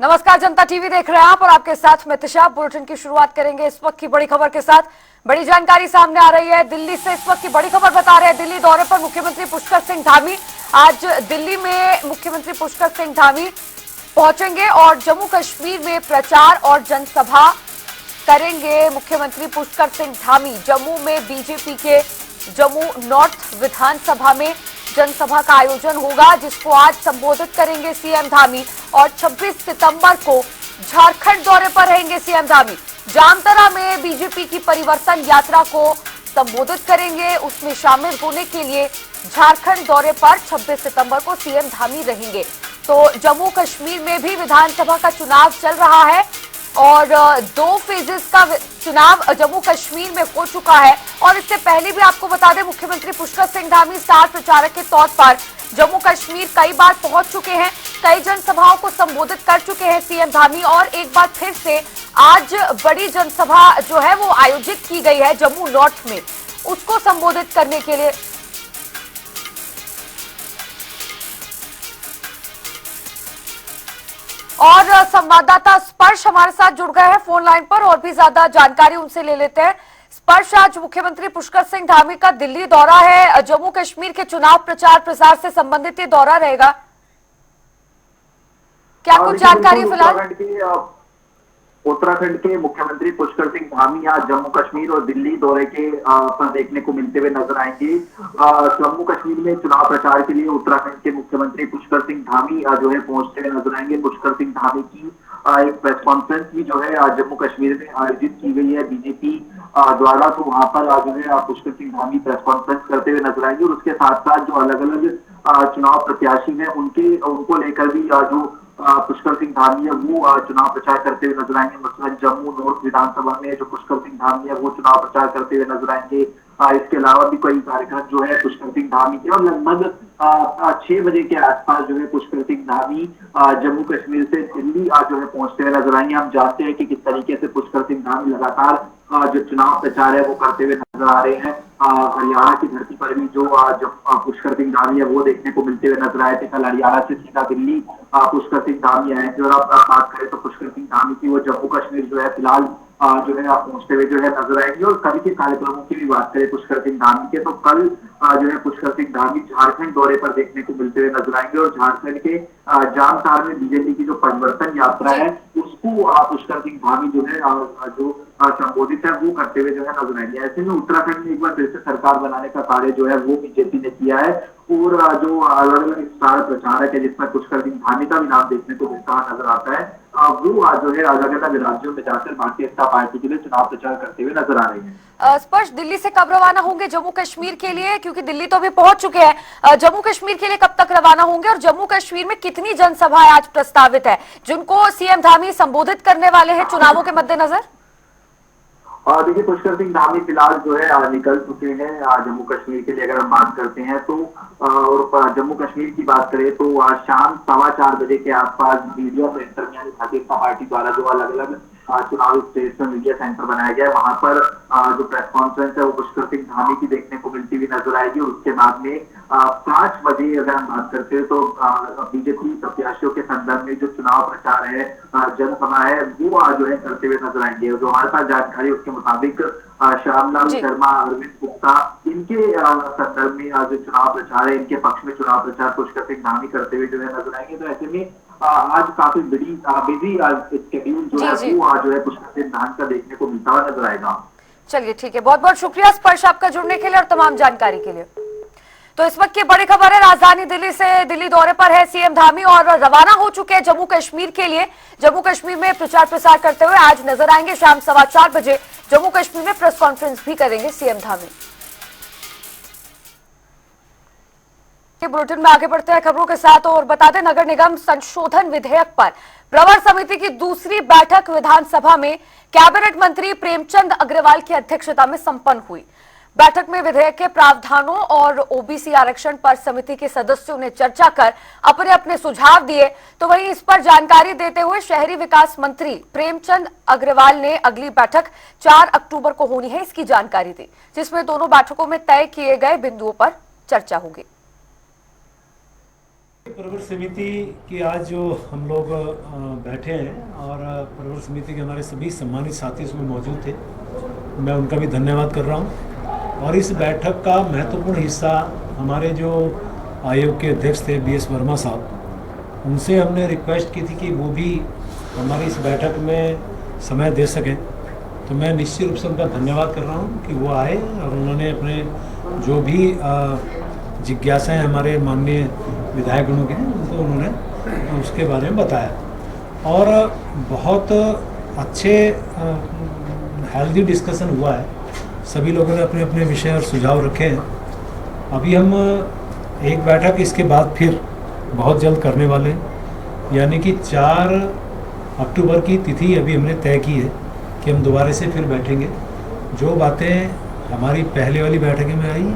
नमस्कार, जनता टीवी देख रहे हैं आप और आपके साथ मैं तिशा। बुलेटिन की शुरुआत करेंगे इस वक्त की बड़ी खबर के साथ। बड़ी जानकारी सामने आ रही है दिल्ली से। इस वक्त की बड़ी खबर बता रहे हैं दिल्ली दौरे पर मुख्यमंत्री पुष्कर सिंह धामी। आज दिल्ली में मुख्यमंत्री पुष्कर सिंह धामी पहुंचेंगे और जम्मू कश्मीर में प्रचार और जनसभा करेंगे। मुख्यमंत्री पुष्कर सिंह धामी जम्मू में बीजेपी के जम्मू नॉर्थ विधानसभा में जनसभा का आयोजन होगा, जिसको आज संबोधित करेंगे सीएम धामी। और 26 सितंबर को झारखंड दौरे पर रहेंगे सीएम धामी। जामताड़ा में बीजेपी की परिवर्तन यात्रा को संबोधित करेंगे। उसमें शामिल होने के लिए झारखंड दौरे पर 26 सितंबर को सीएम धामी रहेंगे। तो जम्मू कश्मीर में भी विधानसभा का चुनाव चल रहा है और 2 फेजेस का चुनाव जम्मू कश्मीर में हो चुका है। और इससे पहले भी आपको बता दें, मुख्यमंत्री पुष्कर सिंह धामी स्टार प्रचारक के तौर पर जम्मू कश्मीर कई बार पहुंच चुके हैं, कई जनसभाओं को संबोधित कर चुके हैं सीएम धामी। और एक बार फिर से आज बड़ी जनसभा जो है वो आयोजित की गई है जम्मू नॉर्थ में, उसको संबोधित करने के लिए। और संवाददाता स्पर्श हमारे साथ जुड़ गए हैं फोन लाइन पर और भी ज्यादा जानकारी उनसे ले लेते हैं। स्पर्श, आज मुख्यमंत्री पुष्कर सिंह धामी का दिल्ली दौरा है, जम्मू कश्मीर के चुनाव प्रचार प्रसार से संबंधित ये दौरा रहेगा, क्या कुछ जानकारी फिलहाल? उत्तराखंड के मुख्यमंत्री पुष्कर सिंह धामी आज जम्मू कश्मीर और दिल्ली दौरे के पर देखने को मिलते हुए नजर आएंगे। जम्मू कश्मीर में चुनाव प्रचार के लिए उत्तराखंड के मुख्यमंत्री पुष्कर सिंह धामी जो है पहुंचते हुए नजर आएंगे। पुष्कर सिंह धामी की एक प्रेस कॉन्फ्रेंस भी जो है आज जम्मू कश्मीर में आयोजित की गई है बीजेपी द्वारा। तो वहां पर जो है पुष्कर सिंह धामी प्रेस कॉन्फ्रेंस करते हुए नजर आएंगे और उसके साथ साथ जो अलग अलग चुनाव प्रत्याशी हैं उनको लेकर भी जो पुष्कर सिंह धामी है वो चुनाव प्रचार करते हुए नजर आएंगे। मसलन जम्मू नॉर्थ विधानसभा में जो पुष्कर सिंह धामी है वो चुनाव प्रचार करते हुए नजर आएंगे। इसके अलावा भी कई कार्यक्रम जो है पुष्कर सिंह धामी के, और लगभग 6 बजे के आसपास जो है पुष्कर सिंह धामी जम्मू कश्मीर से दिल्ली जो है पहुंचते हुए नजर आएंगे। हम जानते हैं कि किस तरीके से पुष्कर सिंह धामी लगातार जो चुनाव प्रचार है वो करते हुए नजर आ रहे हैं। हरियाणा की धरती पर भी जो पुष्कर सिंह धामी है वो देखने को मिलते हुए नजर आए थे। कल हरियाणा से सीधा दिल्ली पुष्कर सिंह धामी आए थे। और अब बात करें तो पुष्कर सिंह धामी की वो जम्मू कश्मीर जो है फिलहाल जो है पहुंचते हुए जो है नजर आएंगे। और कल के कार्यक्रमों की भी बात करें पुष्कर सिंह धामी के, तो कल जो है पुष्कर सिंह धामी झारखंड दौरे पर देखने को मिलते हुए नजर आएंगे। और झारखंड के जामताड़ा में बीजेपी की जो परिवर्तन यात्रा है उसको पुष्कर सिंह धामी जो है जो संबोधित है वो करते हुए जो है नजर आएंगे। ऐसे में उत्तराखंड में एक बार फिर से सरकार बनाने का कार्य जो है वो बीजेपी ने किया है। और जो अलग अलग स्टार प्रचारक है जिसमें पुष्कर सिंह धामी का भी नाम देखने को मिलता नजर आता है, वो जो है अलग अलग राज्यों में जाकर भारतीय जनता पार्टी के लिए चुनाव प्रचार करते हुए नजर आ रहे हैं। स्पर्श, दिल्ली से कब रवाना होंगे जम्मू कश्मीर के लिए, क्योंकि दिल्ली तो अभी पहुंच चुके हैं, जम्मू कश्मीर के लिए कब तक रवाना होंगे और जम्मू कश्मीर में कितनी जनसभाएं आज प्रस्तावित है जिनको सीएम धामी संबोधित करने वाले हैं चुनावों के मद्देनजर? देखिए, पुष्कर सिंह धामी फिलहाल जो है निकल चुके हैं जम्मू कश्मीर के लिए। अगर हम बात करते हैं तो और जम्मू कश्मीर की बात करें तो शाम 4:15 बजे के आसपास मीडिया सेंटर यानी भारतीय जनता पार्टी द्वारा जो अलग अलग चुनावी स्टेज पर मीडिया सेंटर बनाया गया है, वहां पर जो प्रेस कॉन्फ्रेंस है वो पुष्कर सिंह धामी की देखने को मिलती हुई नजर आएगी। और उसके बाद में 5 बजे अगर हम बात करते हैं तो बीजेपी प्रत्याशियों के संदर्भ में जो चुनाव प्रचार है जनसभा है वो जो है करते हुए नजर आएंगे। जो हमारे पास जानकारी उसके मुताबिक श्यामलाल शर्मा, अरविंद गुप्ता, इनके संदर्भ में जो चुनाव प्रचार है इनके पक्ष में चुनाव प्रचार पुष्कर सिंह धामी करते हुए जो है नजर आएंगे। तो ऐसे में आज काफी बिजी स्केड्यूल जो है वो जो है पुष्कर सिंह धामी का देखने को मिलता हुआ नजर आएगा। चलिए ठीक है, बहुत बहुत शुक्रिया स्पर्श आपका जुड़ने के लिए और तमाम जानकारी के लिए। तो इस वक्त की बड़ी खबर है, राजधानी दिल्ली से दिल्ली दौरे पर है सीएम धामी और रवाना हो चुके हैं जम्मू कश्मीर के लिए। जम्मू कश्मीर में प्रचार प्रसार करते हुए आज नजर आएंगे। शाम 4:15 बजे जम्मू कश्मीर में प्रेस कॉन्फ्रेंस भी करेंगे सीएम धामी। बुलेटिन में आगे बढ़ते हैं खबरों के साथ और बता दें, नगर निगम संशोधन विधेयक पर प्रवर समिति की दूसरी बैठक विधानसभा में कैबिनेट मंत्री प्रेमचंद अग्रवाल की अध्यक्षता में संपन्न हुई। बैठक में विधेयक के प्रावधानों और ओबीसी आरक्षण पर समिति के सदस्यों ने चर्चा कर अपने अपने सुझाव दिए। तो वहीं इस पर जानकारी देते हुए शहरी विकास मंत्री प्रेमचंद अग्रवाल ने अगली बैठक 4 अक्टूबर को होनी है इसकी जानकारी दी, जिसमें दोनों बैठकों में तय किए गए बिंदुओं पर चर्चा होगी। प्रवर समिति की आज जो हम लोग बैठे हैं और प्रवर समिति के हमारे सभी सम्मानित साथी उसमें मौजूद थे, मैं उनका भी धन्यवाद कर रहा हूं। और इस बैठक का महत्वपूर्ण हिस्सा हमारे जो आयोग के अध्यक्ष थे BS वर्मा साहब, उनसे हमने रिक्वेस्ट की थी कि वो भी हमारी इस बैठक में समय दे सकें। तो मैं निश्चित रूप से उनका धन्यवाद कर रहा हूँ कि वो आए और उन्होंने अपने जो भी जिज्ञासाएं हमारे माननीय विधायकगणों के उनको उन्होंने उसके बारे में बताया और बहुत अच्छे हेल्दी डिस्कशन हुआ है। सभी लोगों ने अपने अपने विषय और सुझाव रखे हैं। अभी हम एक बैठक इसके बाद फिर बहुत जल्द करने वाले हैं, यानी कि 4 अक्टूबर की तिथि अभी हमने तय की है कि हम दोबारा से फिर बैठेंगे। जो बातें हमारी पहले वाली बैठक में आई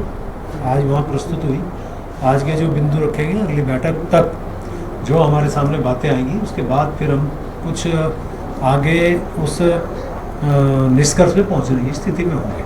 आज वहाँ प्रस्तुत हुई, आज के जो बिंदु रखेंगे अगली बैठक तक जो हमारे सामने बातें आएंगी उसके बाद फिर हम कुछ आगे उस निष्कर्ष पे पहुँचने की स्थिति में होंगे।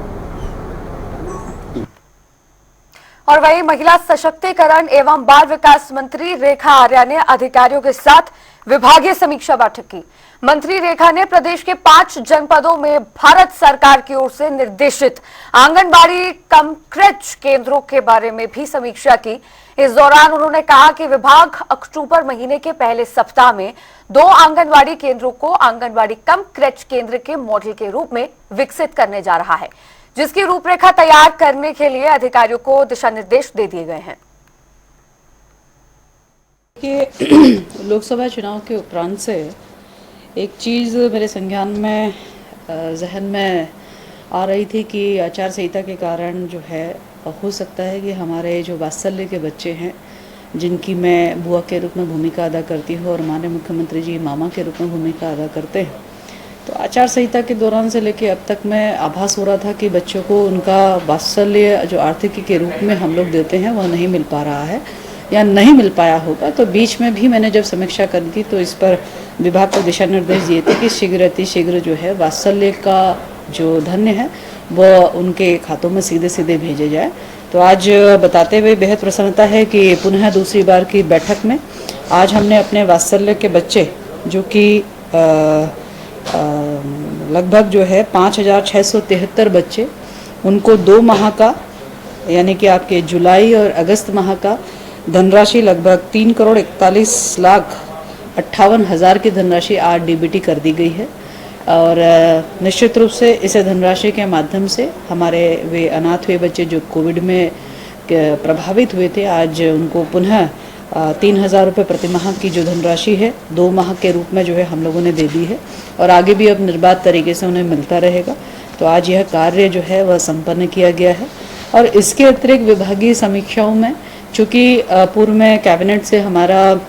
और वहीं महिला सशक्तिकरण एवं बाल विकास मंत्री रेखा आर्या ने अधिकारियों के साथ विभागीय समीक्षा बैठक की। मंत्री रेखा ने प्रदेश के 5 जनपदों में भारत सरकार की ओर से निर्देशित आंगनबाड़ी कम क्रेच केंद्रों के बारे में भी समीक्षा की। इस दौरान उन्होंने कहा कि विभाग अक्टूबर महीने के पहले सप्ताह में 2 आंगनबाड़ी केंद्रों को आंगनबाड़ी कम क्रेच केंद्र के मॉडल के रूप में विकसित करने जा रहा है, जिसकी रूपरेखा तैयार करने के लिए अधिकारियों को दिशा निर्देश दे दिए गए हैं। कि लोकसभा चुनाव के उपरांत से एक चीज़ मेरे संज्ञान में जहन में आ रही थी कि आचार संहिता के कारण जो है हो सकता है कि हमारे जो वात्सल्य के बच्चे हैं, जिनकी मैं बुआ के रूप में भूमिका अदा करती हूँ और माननीय मुख्यमंत्री जी मामा के रूप में भूमिका अदा करते हैं, तो आचार संहिता के दौरान से लेके अब तक मैं आभास हो रहा था कि बच्चों को उनका वात्सल्य जो आर्थिकी के रूप में हम लोग देते हैं वह नहीं मिल पा रहा है या नहीं मिल पाया होगा। तो बीच में भी मैंने जब समीक्षा करी थी तो इस पर विभाग को दिशा निर्देश दिए थे कि शीघ्र अतिशीघ्र जो है वात्सल्य का जो धन्य है वह उनके खातों में सीधे सीधे भेजे जाए। तो आज बताते हुए बेहद प्रसन्नता है कि पुनः दूसरी बार की बैठक में आज हमने अपने वात्सल्य के बच्चे जो कि लगभग जो है 5,673 बच्चे, उनको 2 माह का यानी कि आपके जुलाई और अगस्त माह का धनराशि लगभग 3,41,58,000 की धनराशि आज DBT कर दी गई है। और निश्चित रूप से इस धनराशि के माध्यम से हमारे वे अनाथ हुए बच्चे जो कोविड में प्रभावित हुए थे, आज उनको पुनः 3,000 रुपये प्रति माह की जो धनराशि है 2 माह के रूप में जो है हम लोगों ने दे दी है और आगे भी अब निर्बाध तरीके से उन्हें मिलता रहेगा। तो आज यह कार्य जो है वह संपन्न किया गया है। और इसके अतिरिक्त विभागीय समीक्षाओं में चूँकि पूर्व में कैबिनेट से हमारा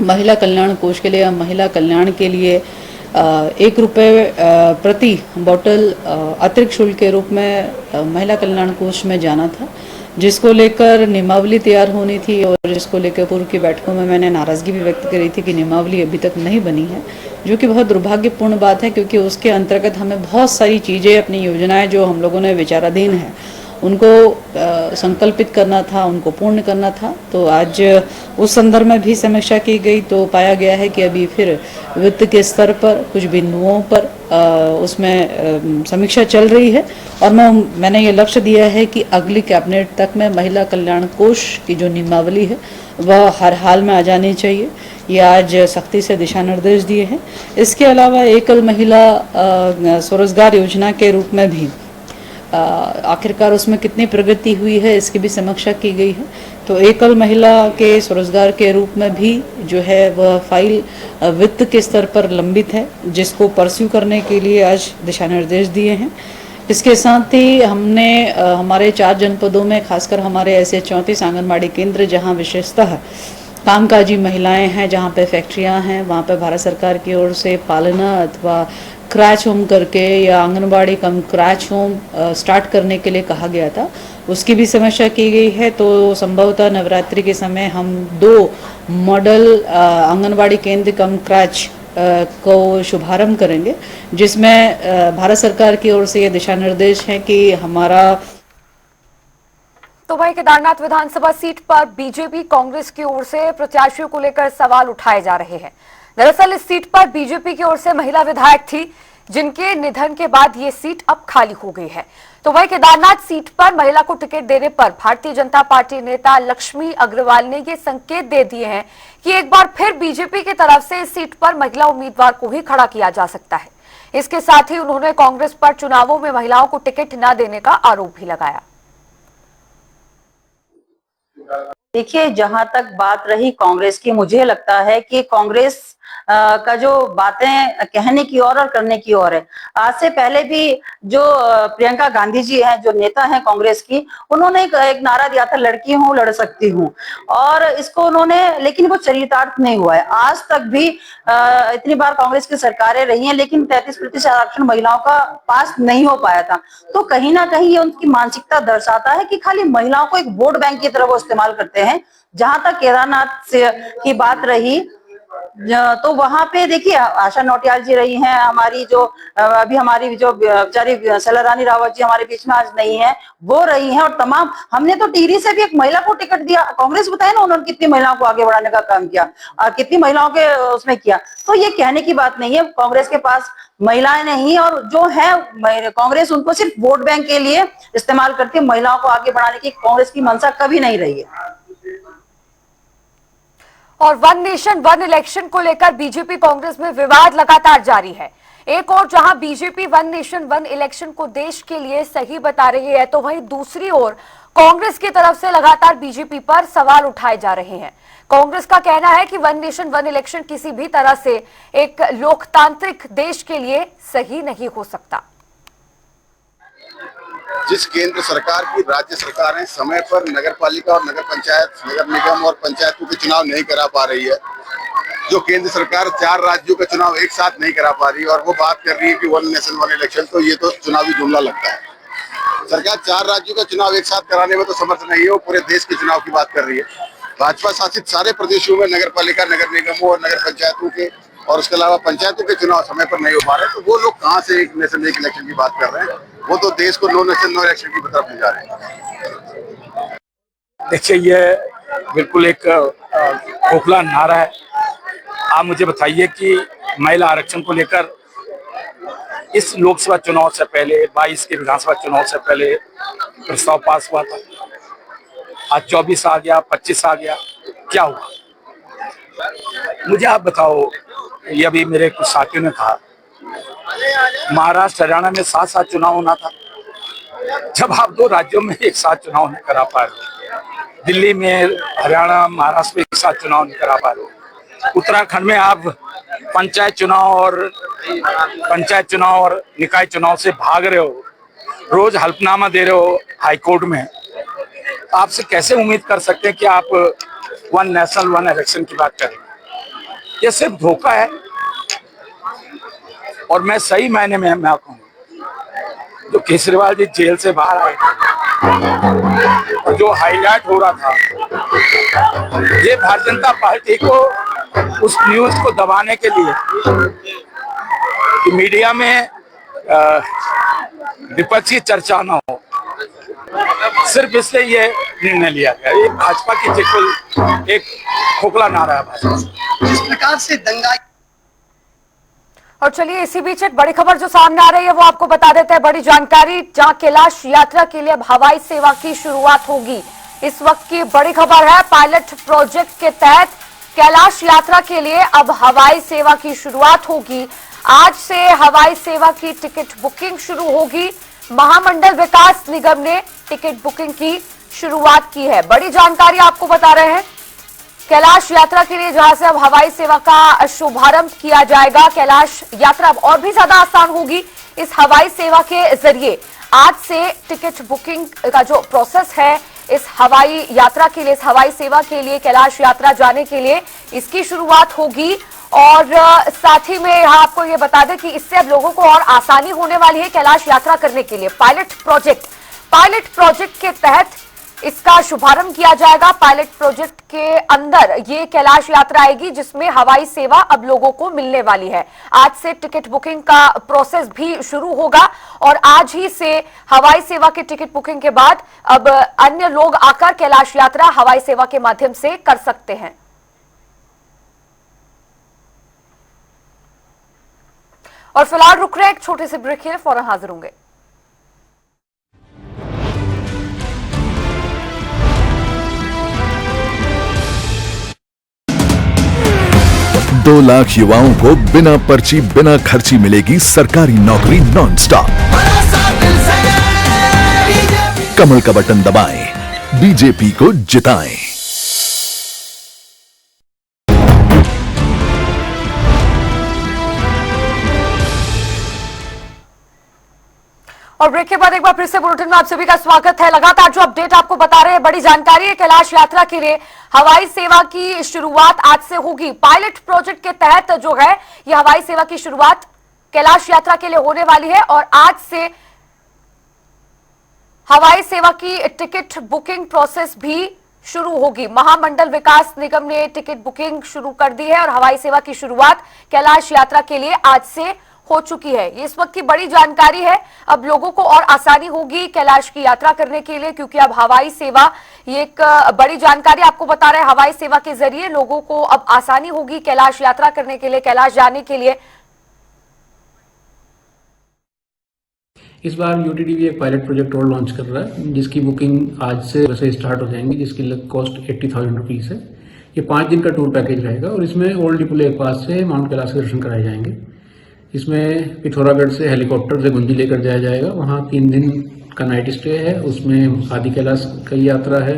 महिला कल्याण कोष के लिए महिला कल्याण के लिए 1 रुपये प्रति बोतल अतिरिक्त शुल्क के रूप में महिला कल्याण कोष में जाना था, जिसको लेकर नियमावली तैयार होनी थी और जिसको लेकर पूर्व की बैठकों में मैंने नाराज़गी भी व्यक्त करी थी कि नियमावली अभी तक नहीं बनी है, जो कि बहुत दुर्भाग्यपूर्ण बात है क्योंकि उसके अंतर्गत हमें बहुत सारी चीज़ें अपनी योजनाएं जो हम लोगों ने विचाराधीन है उनको संकल्पित करना था, उनको पूर्ण करना था। तो आज उस संदर्भ में भी समीक्षा की गई तो पाया गया है कि अभी फिर वित्त के स्तर पर कुछ बिंदुओं पर उसमें समीक्षा चल रही है और मैंने ये लक्ष्य दिया है कि अगली कैबिनेट तक में महिला कल्याण कोष की जो नियमावली है वह हर हाल में आ जानी चाहिए। ये आज सख्ती से दिशा निर्देश दिए हैं। इसके अलावा एकल महिला स्वरोजगार योजना के रूप में भी आखिरकार उसमें कितनी प्रगति हुई है इसकी भी समीक्षा की गई है। तो एकल महिला के स्वरोजगार के रूप में भी जो है वह फाइल वित्त के स्तर पर लंबित है, जिसको परस्यू करने के लिए आज दिशा निर्देश दिए हैं। इसके साथ ही हमने हमारे 4 जनपदों में खासकर हमारे ऐसे 34 आंगनबाड़ी केंद्र जहां विशेषतः कामकाजी महिलाएं हैं, जहां पे फैक्ट्रियां हैं, वहां पे भारत सरकार की ओर से पालना अथवा क्रैच होम करके या आंगनबाड़ी कम क्रैच होम स्टार्ट करने के लिए कहा गया था, उसकी भी समीक्षा की गई है। तो संभवतः नवरात्रि के समय हम 2 मॉडल आंगनबाड़ी केंद्र कम क्रैच को शुभारंभ करेंगे, जिसमें भारत सरकार की ओर से ये दिशा निर्देश है कि हमारा तो वहीं केदारनाथ विधानसभा सीट पर बीजेपी कांग्रेस की ओर से प्रत्याशियों को लेकर सवाल उठाए जा रहे हैं। दरअसल इस सीट पर बीजेपी की ओर से महिला विधायक थी, जिनके निधन के बाद ये सीट अब खाली हो गई है। तो वहीं केदारनाथ सीट पर महिला को टिकट देने पर भारतीय जनता पार्टी नेता लक्ष्मी अग्रवाल ने ये संकेत दे दिए हैं कि एक बार फिर बीजेपी की तरफ से इस सीट पर महिला उम्मीदवार को ही खड़ा किया जा सकता है। इसके साथ ही उन्होंने कांग्रेस पर चुनावों में महिलाओं को टिकट न देने का आरोप भी लगाया। देखिए, जहां तक बात रही कांग्रेस की, मुझे लगता है कि कांग्रेस का जो बातें कहने की और करने की और है। आज से पहले भी जो प्रियंका गांधी जी हैं, जो नेता हैं कांग्रेस की, उन्होंने एक नारा दिया था, लड़की हूं लड़ सकती हूं, और इसको उन्होंने, लेकिन वो चरितार्थ नहीं हुआ है। आज तक भी इतनी बार कांग्रेस की सरकारें रही हैं, लेकिन 33% आरक्षण महिलाओं का पास नहीं हो पाया था। तो कहीं ना कहीं ये उनकी मानसिकता दर्शाता है कि खाली महिलाओं को एक वोट बैंक की तरह वो इस्तेमाल करते हैं। जहां तक केदारनाथ की बात रही, तो वहां पे देखिए आशा नौटियाल जी रही हैं हमारी, जो अभी हमारी जो बेचारी सलारानी रावत जी हमारे बीच में आज नहीं है, वो रही हैं। और तमाम, हमने तो टिहरी से भी एक महिला को टिकट दिया। कांग्रेस बताए ना उन्होंने कितनी महिलाओं को आगे बढ़ाने का काम किया और कितनी महिलाओं के उसमें किया। तो ये कहने की बात नहीं है, कांग्रेस के पास महिलाएं नहीं, और जो है कांग्रेस उनको सिर्फ वोट बैंक के लिए इस्तेमाल करती है। महिलाओं को आगे बढ़ाने की कांग्रेस की मंशा कभी नहीं रही है। और वन नेशन वन इलेक्शन को लेकर बीजेपी कांग्रेस में विवाद लगातार जारी है। एक और जहां BJP one nation one election को देश के लिए सही बता रही है, तो वहीं दूसरी ओर कांग्रेस की तरफ से लगातार बीजेपी पर सवाल उठाए जा रहे हैं। कांग्रेस का कहना है कि वन नेशन वन इलेक्शन किसी भी तरह से एक लोकतांत्रिक देश के लिए सही नहीं हो सकता। जिस केंद्र सरकार की राज्य सरकारें समय पर नगर पालिका और नगर पंचायत, नगर निगम और पंचायतों के चुनाव नहीं करा पा रही है, जो केंद्र सरकार 4 राज्यों का चुनाव एक साथ नहीं करा पा रही और वो बात कर रही है कि वन नेशन वन इलेक्शन, तो ये तो चुनावी जुमला लगता है। सरकार 4 राज्यों का चुनाव एक साथ कराने में तो समर्थ नहीं है, वो पूरे देश के चुनाव की बात कर रही है। भाजपा शासित सारे प्रदेशों में नगर पालिका, नगर निगमों और नगर पंचायतों के और उसके अलावा पंचायतों के चुनाव समय पर नहीं हो पा रहे, तो वो लोग कहाँ से एक नेशन एक इलेक्शन की बात कर रहे हैं? वो तो देश को नो नेशन नो इलेक्शन की तरफ ले जा रहे हैं। देखिए, ये बिल्कुल एक खोखला नारा है। आप मुझे बताइए कि महिला आरक्षण को लेकर इस लोकसभा चुनाव से पहले, 22 के विधानसभा चुनाव से पहले प्रस्ताव पास हुआ था। आज 24 आ गया, 25 आ गया, क्या हुआ? मुझे आप बताओ। ये अभी मेरे कुछ साथियों ने कहा महाराष्ट्र हरियाणा में साथ चुनाव होना था। जब आप 2 राज्यों में एक साथ चुनाव नहीं करा पा रहे, दिल्ली में, हरियाणा, महाराष्ट्र में एक साथ चुनाव नहीं करा पा रहे, उत्तराखंड में आप पंचायत चुनाव और निकाय चुनाव से भाग रहे हो, रोज हल्फनामा दे रहे हो हाईकोर्ट में, आपसे कैसे उम्मीद कर सकते हैं कि आप वन नेशनल वन इलेक्शन की बात करें? ये सिर्फ धोखा है। और मैं सही मायने में मैं कहूँगा, जो केजरीवाल जी जेल से बाहर आए और जो हाईलाइट हो रहा था, ये भारतीय जनता पार्टी को उस न्यूज को दबाने के लिए कि मीडिया में विपक्षी चर्चा न हो, सिर्फ इसलिए ये निर्णय लिया गया। ये भाजपा की बिल्कुल एक खोखला नारा है भाजपा। जिस प्रकार से दंगा। और चलिए इसी बीच एक बड़ी खबर जो सामने आ रही है वो आपको बता देते हैं। बड़ी जानकारी, जहां कैलाश यात्रा के लिए अब हवाई सेवा की शुरुआत होगी। इस वक्त की बड़ी खबर है, पायलट प्रोजेक्ट के तहत कैलाश यात्रा के लिए अब हवाई सेवा की शुरुआत होगी। आज से हवाई सेवा की टिकट बुकिंग शुरू होगी। महामंडल विकास निगम ने टिकट बुकिंग की शुरुआत की है। बड़ी जानकारी आपको बता रहे हैं, कैलाश यात्रा के लिए जहां से अब हवाई सेवा का शुभारंभ किया जाएगा। कैलाश यात्रा अब और भी ज्यादा आसान होगी इस हवाई सेवा के जरिए। आज से टिकट बुकिंग का जो प्रोसेस है इस हवाई यात्रा के लिए, इस हवाई सेवा के लिए, कैलाश यात्रा जाने के लिए, इसकी शुरुआत होगी। और साथ ही में यहाँ आपको ये बता दें कि इससे अब लोगों को और आसानी होने वाली है कैलाश यात्रा करने के लिए। पायलट प्रोजेक्ट के तहत इसका शुभारंभ किया जाएगा। पायलट प्रोजेक्ट के अंदर ये कैलाश यात्रा आएगी जिसमें हवाई सेवा अब लोगों को मिलने वाली है। आज से टिकट बुकिंग का प्रोसेस भी शुरू होगा और आज ही से हवाई सेवा की टिकट बुकिंग के बाद अब अन्य लोग आकर कैलाश यात्रा हवाई सेवा के माध्यम से कर सकते हैं। और फिलहाल रुक रहे एक छोटे से ब्रेक है, फौरन हाजिर होंगे। 2 लाख युवाओं को बिना पर्ची बिना खर्ची मिलेगी सरकारी नौकरी नॉन स्टॉप। कमल का बटन दबाएं, बीजेपी को जिताएं। और ब्रेक के बाद एक बार फिर से बुलेटिन में आप सभी का स्वागत है। लगातार जो अपडेट आपको बता रहे हैं, बड़ी जानकारी है। कैलाश यात्रा के लिए हवाई सेवा की शुरुआत आज से होगी। पायलट प्रोजेक्ट के तहत जो है ये हवाई सेवा की शुरुआत कैलाश यात्रा के लिए होने वाली है और आज से हवाई सेवा की टिकट बुकिंग प्रोसेस भी शुरू होगी। महामंडल विकास निगम ने टिकट बुकिंग शुरू कर दी है और हवाई सेवा की शुरुआत कैलाश यात्रा के लिए आज से हो चुकी है। ये इस वक्त की बड़ी जानकारी है। अब लोगों को और आसानी होगी कैलाश की यात्रा करने के लिए, क्योंकि अब हवाई सेवा, ये एक बड़ी जानकारी आपको बता रहे हैं, हवाई सेवा के जरिए लोगों को अब आसानी होगी कैलाश यात्रा करने के लिए, कैलाश जाने के लिए। इस बार यूटीडीवी एक पायलट प्रोजेक्ट और लॉन्च कर रहा है जिसकी बुकिंग आज से स्टार्ट हो जाएंगी, जिसकी कॉस्ट 80,000 रुपीज़ है। ये 5 दिन का टूर पैकेज रहेगा और इसमें ओल्ड डिपो लेक पास से माउंट कैलाश के दर्शन कराए जाएंगे। इसमें पिथौरागढ़ से हेलीकॉप्टर से गुंजी लेकर जाया जाएगा। वहाँ 3 दिन का नाइट स्टे है। उसमें आदि कैलाश की यात्रा है,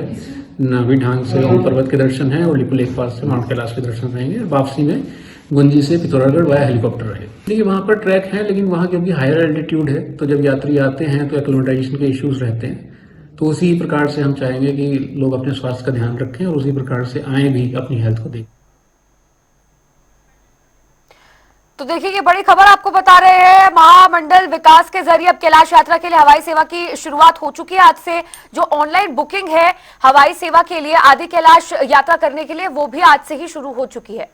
नाभी ढांग से ओम पर्वत के दर्शन है और लिपु लेक पास से माउंट कैलाश के दर्शन रहेंगे। वापसी में गुंजी से पिथौरागढ़ वाया हेलीकॉप्टर रहे। देखिए वहाँ पर ट्रैक है, लेकिन वहाँ क्योंकि हायर एल्टीट्यूड है तो जब यात्री आते हैं तो एक्लिमेटाइजेशन के इश्यूज रहते हैं। तो उसी प्रकार से हम चाहेंगे कि लोग अपने स्वास्थ्य का ध्यान रखें और उसी प्रकार से आए भी अपनी हेल्थ को देखें। तो देखिए ये बड़ी खबर आपको बता रहे हैं, महामंडल विकास के जरिए अब कैलाश यात्रा के लिए हवाई सेवा की शुरुआत हो चुकी है। आज से जो ऑनलाइन बुकिंग है हवाई सेवा के लिए आदि कैलाश यात्रा करने के लिए, वो भी आज से ही शुरू हो चुकी है।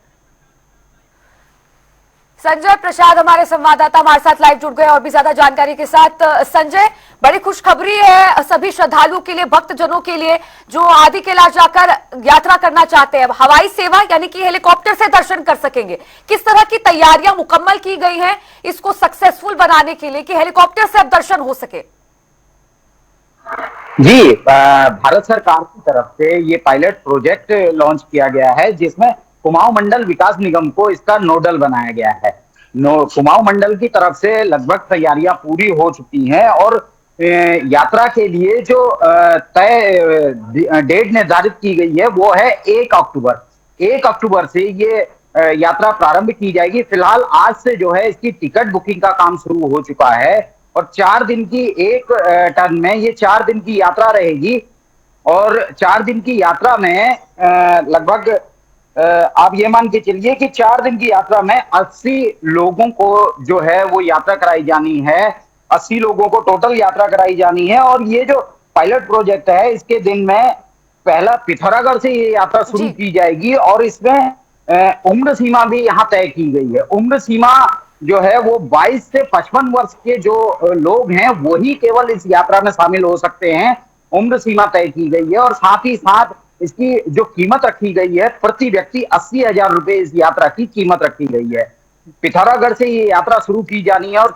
संजय प्रसाद हमारे संवाददाता हमारे साथ लाइव जुड़ गए और भी ज्यादा जानकारी के साथ। संजय, बड़ी खुशखबरी है सभी श्रद्धालुओं के लिए, भक्तजनों के लिए जो आदि कैलाश जाकर यात्रा करना चाहते हैं। हवाई सेवा यानी कि हेलीकॉप्टर से दर्शन कर सकेंगे। किस तरह की तैयारियां मुकम्मल की गई हैं इसको सक्सेसफुल बनाने के लिए कि हेलीकॉप्टर से अब दर्शन हो सके? जी, भारत सरकार की तरफ से ये पायलट प्रोजेक्ट लॉन्च किया गया है जिसमें कुमाऊं मंडल विकास निगम को इसका नोडल बनाया गया है। कुमाऊं मंडल की तरफ से लगभग तैयारियां पूरी हो चुकी हैं और यात्रा के लिए जो तय डेट निर्धारित की गई है वो है 1 अक्टूबर। 1 अक्टूबर से ये यात्रा प्रारंभ की जाएगी। फिलहाल आज से जो है इसकी टिकट बुकिंग का काम शुरू हो चुका है और 4 दिन की एक टर्न में ये 4 दिन की यात्रा रहेगी और 4 दिन की यात्रा में लगभग आप ये मान के चलिए कि 4 दिन की यात्रा में 80 लोगों को जो है वो यात्रा कराई जानी है। 80 लोगों को टोटल यात्रा कराई जानी है और ये जो पायलट प्रोजेक्ट है इसके दिन में पहला पिथौरागढ़ से ये यात्रा शुरू की जाएगी और इसमें उम्र सीमा भी यहाँ तय की गई है। उम्र सीमा जो है वो 22 से 55 वर्ष के जो लोग हैं वही केवल इस यात्रा में शामिल हो सकते हैं। उम्र सीमा तय की गई है और साथ ही साथ इसकी जो कीमत रखी गई है प्रति व्यक्ति 80,000 रुपए इस यात्रा की कीमत रखी गई है। पिथौरागढ़ से ये यात्रा शुरू की जानी है और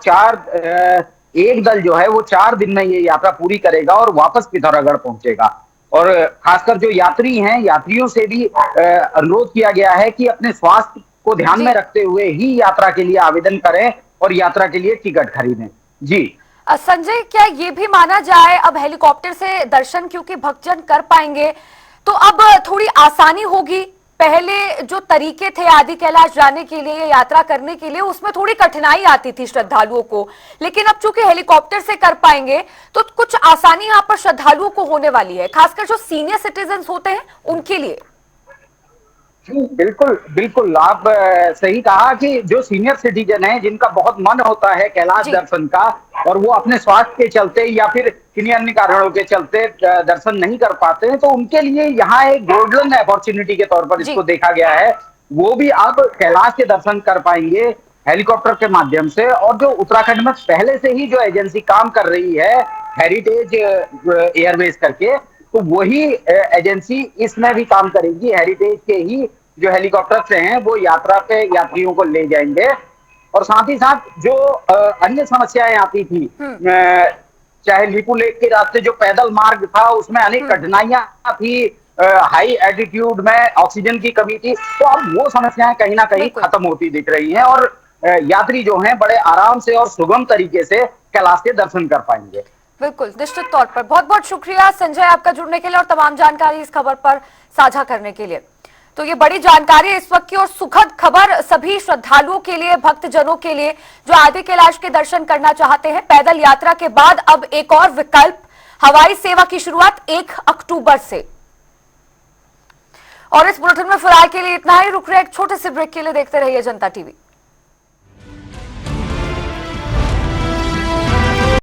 एक दल जो है वो 4 दिन में ये यात्रा पूरी करेगा और वापस पिथौरागढ़ पहुंचेगा। और खासकर जो यात्री हैं, यात्रियों से भी अनुरोध किया गया है कि अपने स्वास्थ्य को ध्यान में रखते हुए ही यात्रा के लिए आवेदन करें और यात्रा के लिए टिकट खरीदें। जी संजय, क्या ये भी माना जाए अब हेलीकॉप्टर से दर्शन क्योंकि भक्तजन कर पाएंगे तो अब थोड़ी आसानी होगी? पहले जो तरीके थे आदि कैलाश जाने के लिए, यात्रा करने के लिए, उसमें थोड़ी कठिनाई आती थी श्रद्धालुओं को, लेकिन अब चूंकि हेलीकॉप्टर से कर पाएंगे तो कुछ आसानी यहाँ पर श्रद्धालुओं को होने वाली है, खासकर जो सीनियर सिटीजन होते हैं उनके लिए। बिल्कुल बिल्कुल, आप सही कहा कि जो सीनियर सिटीजन है जिनका बहुत मन होता है कैलाश दर्शन का और वो अपने स्वास्थ्य के चलते या फिर किन्हीं अन्य कारणों के चलते दर्शन नहीं कर पाते हैं, तो उनके लिए यहाँ एक गोल्डन अपॉर्चुनिटी के तौर पर इसको देखा गया है। वो भी अब कैलाश के दर्शन कर पाएंगे हेलीकॉप्टर के माध्यम से। और जो उत्तराखंड में पहले से ही जो एजेंसी काम कर रही है हेरिटेज एयरवेज करके, तो वही एजेंसी इसमें भी काम करेगी। हेरिटेज के ही जो हेलीकॉप्टर से हैं वो यात्रा पे यात्रियों को ले जाएंगे। और साथ ही साथ जो अन्य समस्याएं आती थी, चाहे लिपू लेक के रास्ते जो पैदल मार्ग था उसमें अनेक कठिनाइयां थी, हाई एल्टीट्यूड में ऑक्सीजन की कमी थी, तो अब वो समस्याएं कहीं ना कहीं खत्म होती दिख रही हैं और यात्री जो हैं बड़े आराम से और सुगम तरीके से कैलाश के दर्शन कर पाएंगे। बिल्कुल, निश्चित तौर पर। बहुत बहुत शुक्रिया संजय आपका जुड़ने के लिए और तमाम जानकारी इस खबर पर साझा करने के लिए। तो ये बड़ी जानकारी है इस वक्त की और सुखद खबर सभी श्रद्धालुओं के लिए, भक्तजनों के लिए जो आदि कैलाश के दर्शन करना चाहते हैं। पैदल यात्रा के बाद अब एक और विकल्प, हवाई सेवा की शुरुआत 1 अक्टूबर से। और इस बुलेटिन में फिलहाल के लिए इतना ही। रुक रहे एक छोटे से ब्रेक के लिए, देखते रहिए जनता टीवी।